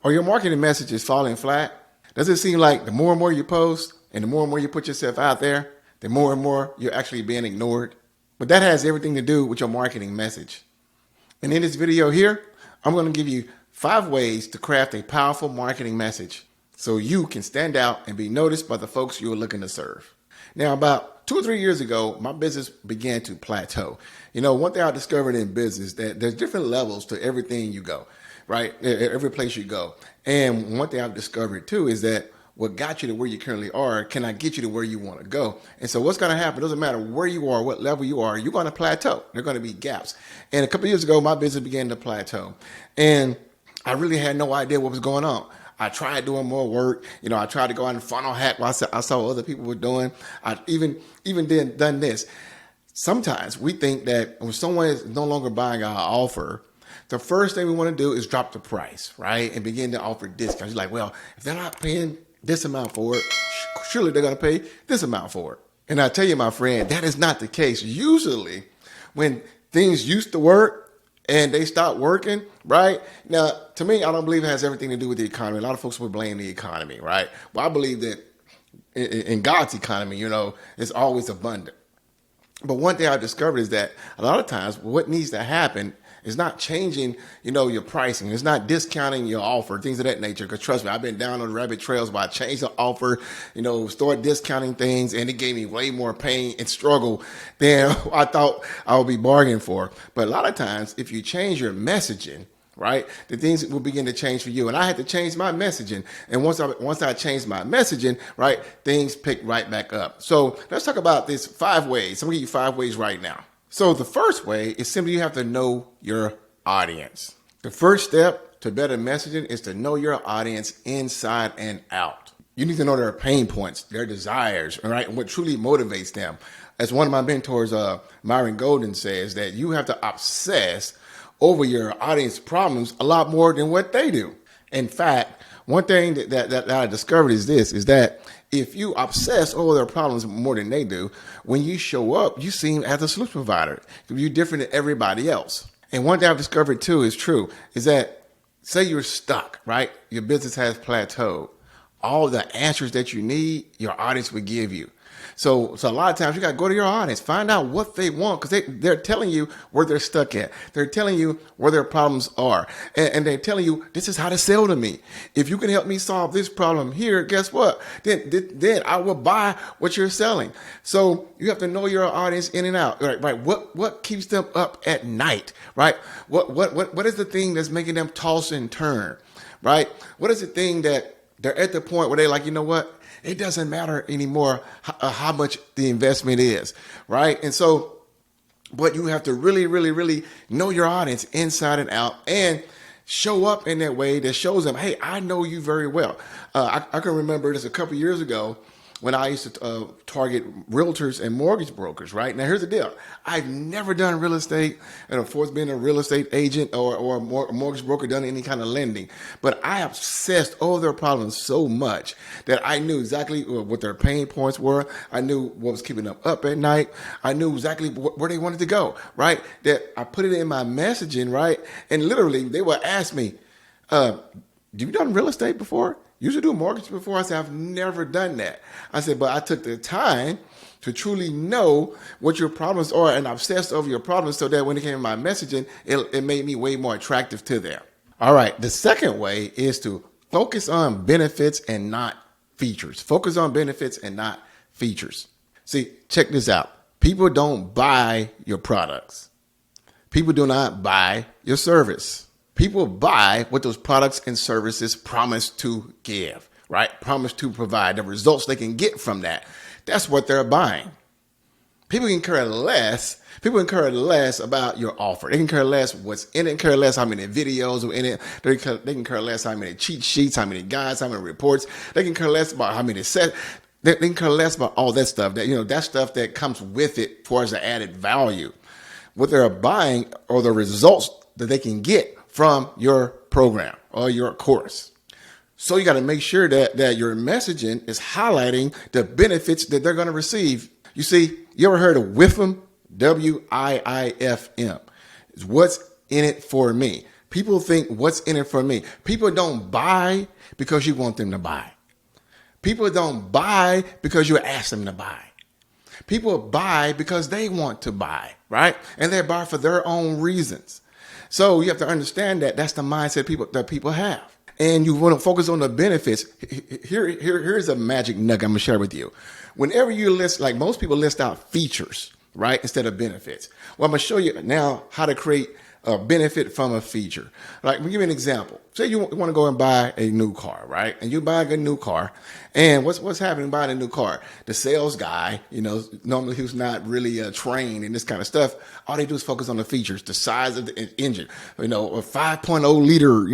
Or your marketing message is falling flat? Does it seem like the more and more you post and the more and more you put yourself out there, the more and more you're actually being ignored? But that has everything to do with your marketing message. And in this video here, I'm going to give you 5 ways to craft a powerful marketing message so you can stand out and be noticed by the folks you're looking to serve. Now, about 2 or 3 years ago, my business began to plateau. One thing I discovered in business that there's different levels to everything you go, right? Every place you go. And one thing I've discovered too is that what got you to where you currently are cannot get you to where you want to go. And so what's going to happen, it doesn't matter where you are, what level you are, you're going to plateau. There are going to be gaps. And a couple of years ago, my business began to plateau. And I really had no idea what was going on. I tried doing more work. I tried to go out and funnel hack what I saw other people were doing. I even done this. Sometimes we think that when someone is no longer buying our offer, the first thing we want to do is drop the price, right? And begin to offer discounts. You're like, well, if they're not paying this amount for it, surely they're going to pay this amount for it. And I tell you, my friend, that is not the case. Usually when things used to work and they stop working, right? Now, to me, I don't believe it has everything to do with the economy. A lot of folks would blame the economy, right? Well, I believe that in God's economy, it's always abundant. But one thing I discovered is that a lot of times what needs to happen is not changing, your pricing. It's not discounting your offer, things of that nature. Because trust me, I've been down on the rabbit trails where I changed the offer, started discounting things, and it gave me way more pain and struggle than I thought I would be bargaining for. But a lot of times, if you change your messaging, right, the things will begin to change for you. And I had to change my messaging. And once I changed my messaging, right, things picked right back up. So let's talk about this 5 ways. I'm going to give you 5 ways right now. So the first way is simply you have to know your audience. The first step to better messaging is to know your audience inside and out. You need to know their pain points, their desires, right, and what truly motivates them. As one of my mentors, Myron Golden, says, that you have to obsess over your audience problems a lot more than what they do. In fact, one thing that I discovered is that if you obsess over their problems more than they do, when you show up, you seem as a solution provider. You're different than everybody else. And one thing I've discovered too is that say you're stuck, right? Your business has plateaued. All the answers that you need, your audience will give you. So a lot of times you got to go to your audience, find out what they want, because they're telling you where they're stuck at. They're telling you where their problems are. And they're telling you, this is how to sell to me. If you can help me solve this problem here, guess what? Then I will buy what you're selling. So you have to know your audience in and out, right? What keeps them up at night, right? What is the thing that's making them toss and turn, right? What is the thing that they're at the point where they're like, you know what? It doesn't matter anymore how much the investment is, right? And so, but you have to really, really, really know your audience inside and out and show up in that way that shows them, hey, I know you very well. I can remember this a couple years ago when I used to target realtors and mortgage brokers, right? Now, here's the deal. I've never done real estate, and of course, been a real estate agent or a mortgage broker, done any kind of lending. But I obsessed over their problems so much that I knew exactly what their pain points were. I knew what was keeping them up at night. I knew exactly where they wanted to go, right? That I put it in my messaging, right? And literally, they would ask me, have you done real estate before? You should do mortgage before. I said, I've never done that. I said, but I took the time to truly know what your problems are and obsessed over your problems so that when it came to my messaging, it made me way more attractive to them. All right. The second way is to focus on benefits and not features. Focus on benefits and not features. See, check this out. People don't buy your products. People do not buy your service. People buy what those products and services promise to give, right? Promise to provide the results they can get from that. That's what they're buying. People can care less. People can care less about your offer. They can care less what's in it. They can care less how many videos are in it. They can care less how many cheat sheets, how many guides, how many reports. They can care less about how many sets. They can care less about all that stuff. That stuff that comes with it for as an added value. What they're buying are the results that they can get from your program or your course. So you got to make sure that your messaging is highlighting the benefits that they're going to receive. You see, you ever heard of WIIFM? WIIFM. It's what's in it for me. People think, what's in it for me? People don't buy because you want them to buy. People don't buy because you ask them to buy. People buy because they want to buy, right? And they buy for their own reasons. So you have to understand that that's the mindset that people have. And you want to focus on the benefits. Here's a magic nugget I'm going to share with you. Whenever you list, like most people list out features, right, instead of benefits. Well, I'm going to show you now how to create a benefit from a feature. Like, let me give you an example. Say you want to go and buy a new car, right? And you buy a new car. And what's happening buying a new car? The sales guy, normally who's not really trained in this kind of stuff, all they do is focus on the features, the size of the engine, a 5.0 liter,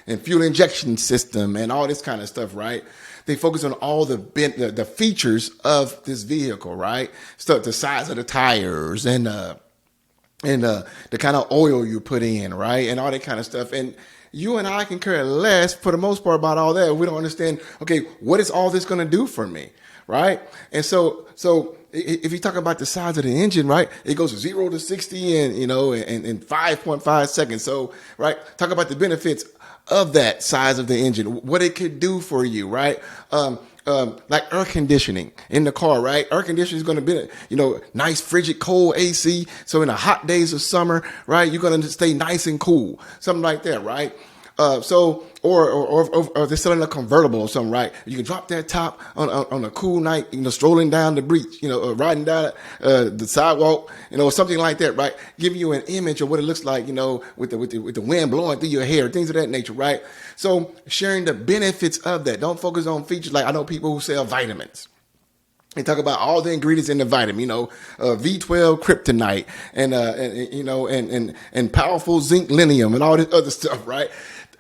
and fuel injection system and all this kind of stuff, right? They focus on all the features of this vehicle, right? So the size of the tires and the kind of oil you put in, right? And all that kind of stuff. And you and I can care less for the most part about all that. We don't understand, okay, what is all this going to do for me, right? And so if you talk about the size of the engine, right, it goes 0 to 60 in 5.5 seconds. So, right, talk about the benefits of that size of the engine, what it could do for you, right? Like air conditioning in the car, right? Air conditioning is going to be, nice, frigid, cold AC. So in the hot days of summer, right, you're going to stay nice and cool, something like that, right? Or they're selling a convertible or something, right? You can drop that top on a cool night, strolling down the beach, riding down the sidewalk, something like that, right? Giving you an image of what it looks like, with the wind blowing through your hair, things of that nature, right? So sharing the benefits of that. Don't focus on features. Like I know people who sell vitamins. They talk about all the ingredients in the vitamin, V12 kryptonite and powerful zinc linium and all this other stuff, right?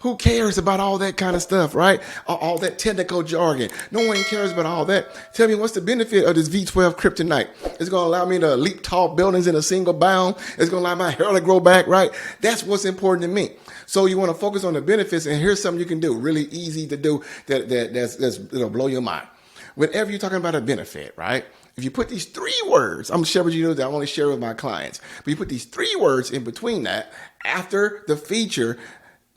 Who cares about all that kind of stuff, right? All that technical jargon. No one cares about all that. Tell me, what's the benefit of this V12 kryptonite? It's going to allow me to leap tall buildings in a single bound. It's going to allow my hair to grow back, right? That's what's important to me. So you want to focus on the benefits, and here's something you can do, really easy to do that's blow your mind. Whenever you're talking about a benefit, right? If you put these 3 words, I'm going to share with you that I only share with my clients, but you put these 3 words in between that, after the feature,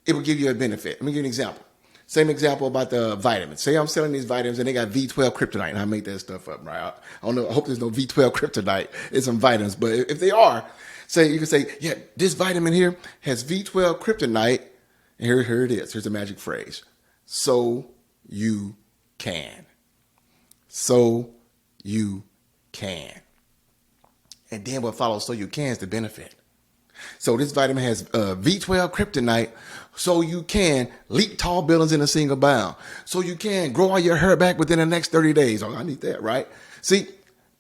it will give you a benefit. Let me give you an example. Same example about the vitamins. Say I'm selling these vitamins and they got V12 kryptonite, and I make that stuff up, right? I don't know. I hope there's no V12 kryptonite in some vitamins, but if they are, you can say, yeah, this vitamin here has V12 kryptonite, and here it is. Here's the magic phrase. So you can. So you can. And then what follows so you can is the benefit. So this vitamin has V12 kryptonite, so you can leap tall buildings in a single bound. So you can grow all your hair back within the next 30 days. Oh, I need that, right? See,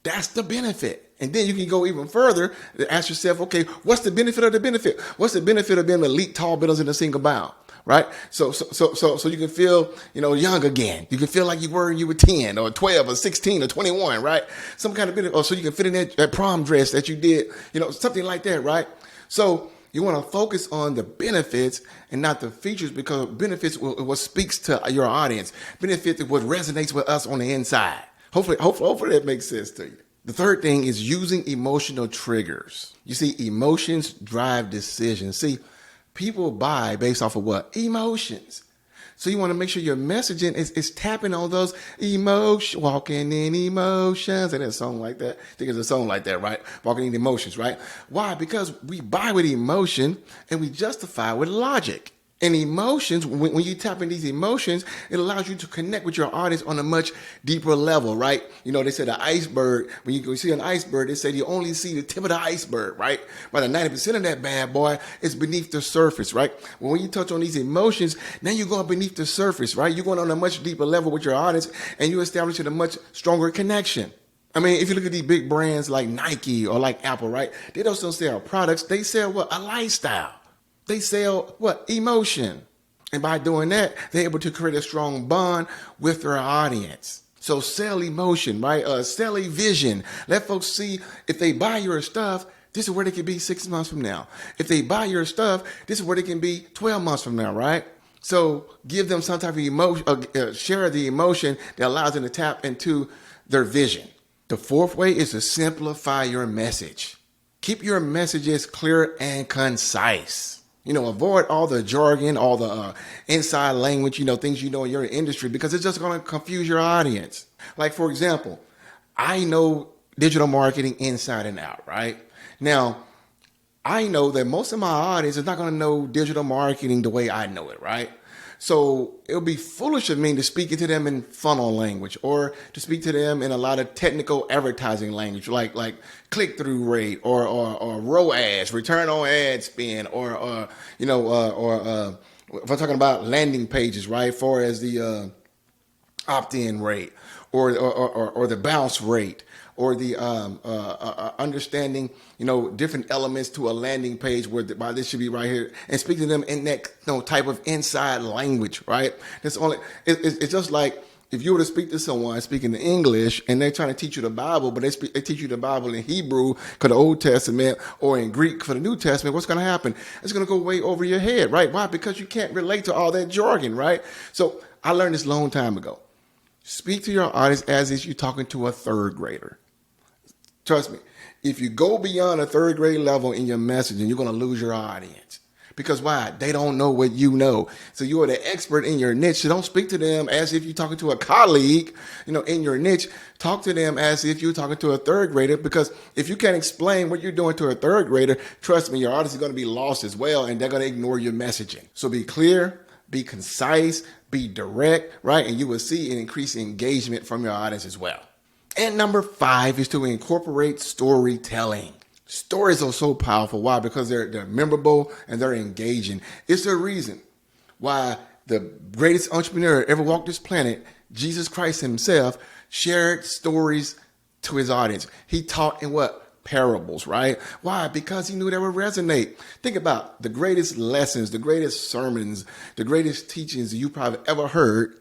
that's the benefit. And then you can go even further and ask yourself, okay, what's the benefit of the benefit? What's the benefit of being able to leap tall buildings in a single bound? Right? So you can feel, young again. You can feel like you were when you were 10 or 12 or 16 or 21, right? Some kind of benefit. Or so you can fit in that prom dress that you did, something like that, right? So you want to focus on the benefits and not the features, because benefits what speaks to your audience. Benefits is what resonates with us on the inside. Hopefully that makes sense to you. The third thing is using emotional triggers. You see, emotions drive decisions. See, people buy based off of what? Emotions. So you want to make sure your messaging is tapping on those emotions, walking in emotions. And there's a song like that. I think it's a song like that, right? Walking in emotions, right? Why? Because we buy with emotion and we justify with logic. And emotions, when you tap in these emotions, it allows you to connect with your audience on a much deeper level, right? They say the iceberg, when you see an iceberg, they say you only see the tip of the iceberg, right? But the 90% of that bad boy is beneath the surface, right? Well, when you touch on these emotions, now you're going beneath the surface, right? You're going on a much deeper level with your audience, and you're establishing a much stronger connection. I mean, if you look at these big brands like Nike or like Apple, right? They don't sell products. They sell what? A lifestyle. They sell what? Emotion. And by doing that, they're able to create a strong bond with their audience. So sell emotion, right? Sell a vision. Let folks see, if they buy your stuff, this is where they can be 6 months from now. If they buy your stuff, this is where they can be 12 months from now, right? So give them some type of emotion, share the emotion that allows them to tap into their vision. The fourth way is to simplify your message. Keep your messages clear and concise. Avoid all the jargon, all the inside language, things in your industry, because it's just going to confuse your audience. Like, for example, I know digital marketing inside and out, right? Now, I know that most of my audience is not going to know digital marketing the way I know it, right? So it would be foolish of me to speak to them in funnel language, or to speak to them in a lot of technical advertising language, like click-through rate, or ROAS, return on ad spend, or if I'm talking about landing pages, right, for as the opt-in rate, or the bounce rate, or the understanding, different elements to a landing page, where this should be right here, and speak to them in that type of inside language, right? It's just like if you were to speak to someone speaking English and they're trying to teach you the Bible, but they teach you the Bible in Hebrew for the Old Testament, or in Greek for the New Testament. What's going to happen? It's going to go way over your head, right? Why? Because you can't relate to all that jargon, right? So I learned this a long time ago. Speak to your audience as if you're talking to a third grader. Trust me, if you go beyond a third grade level in your messaging, you're going to lose your audience. Because why? They don't know what you know. So you are the expert in your niche. So don't speak to them as if you're talking to a colleague, in your niche. Talk to them as if you're talking to a third grader, because if you can't explain what you're doing to a third grader, trust me, your audience is going to be lost as well, and they're going to ignore your messaging. So be clear, be concise, be direct, right? And you will see an increased engagement from your audience as well. And number 5 is to incorporate storytelling. Stories are so powerful. Why? Because they're memorable and they're engaging. It's the reason why the greatest entrepreneur ever walked this planet, Jesus Christ himself, shared stories to his audience. He taught in what? Parables, right? Why? Because he knew they would resonate. Think about the greatest lessons, the greatest sermons, the greatest teachings you probably ever heard.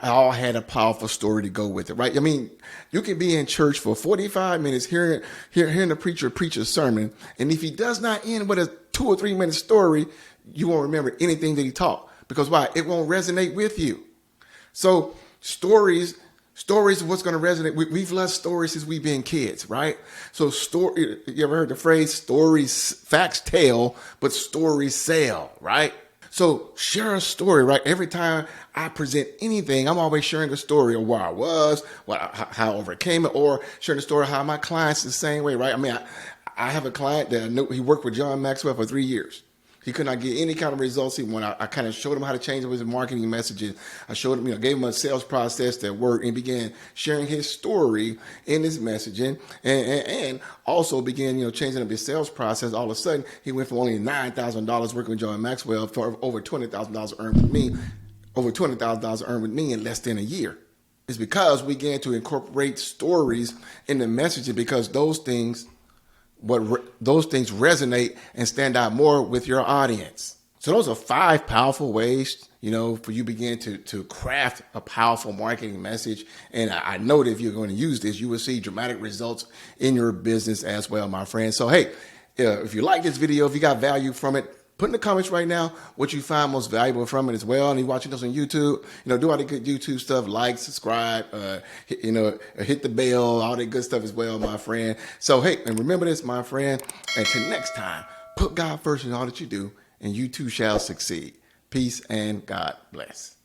All had a powerful story to go with it, right? I mean, you can be in church for 45 minutes hearing the preacher preach a sermon, and if he does not end with a 2 or 3 minute story, you won't remember anything that he taught. Because why? It won't resonate with you. So stories are what's going to resonate. We've loved stories since we've been kids, right? So you ever heard the phrase, stories, facts tell, but stories sell, right? So share a story, right? Every time I present anything, I'm always sharing a story of where I was, how I overcame it, or sharing a story of how my clients the same way, right? I mean, I have a client that I know, he worked with John Maxwell for 3 years. He could not get any kind of results. I kind of showed him how to change his marketing messages. I showed him, gave him a sales process that worked, and began sharing his story in his messaging, and also began, changing up his sales process. All of a sudden, he went from only $9,000 working with John Maxwell for over $20,000 earned with me, in less than a year. It's because we began to incorporate stories in the messaging, because those things resonate and stand out more with your audience. So those are 5 powerful ways, for you begin to craft a powerful marketing message. And I know that if you're going to use this, you will see dramatic results in your business as well, my friend. So, hey, if you like this video, if you got value from it, put in the comments right now what you find most valuable from it as well. And you're watching this on YouTube, do all the good YouTube stuff, like, subscribe, hit the bell, all that good stuff as well, my friend. So, hey, and remember this, my friend, until next time, put God first in all that you do, and you too shall succeed. Peace and God bless.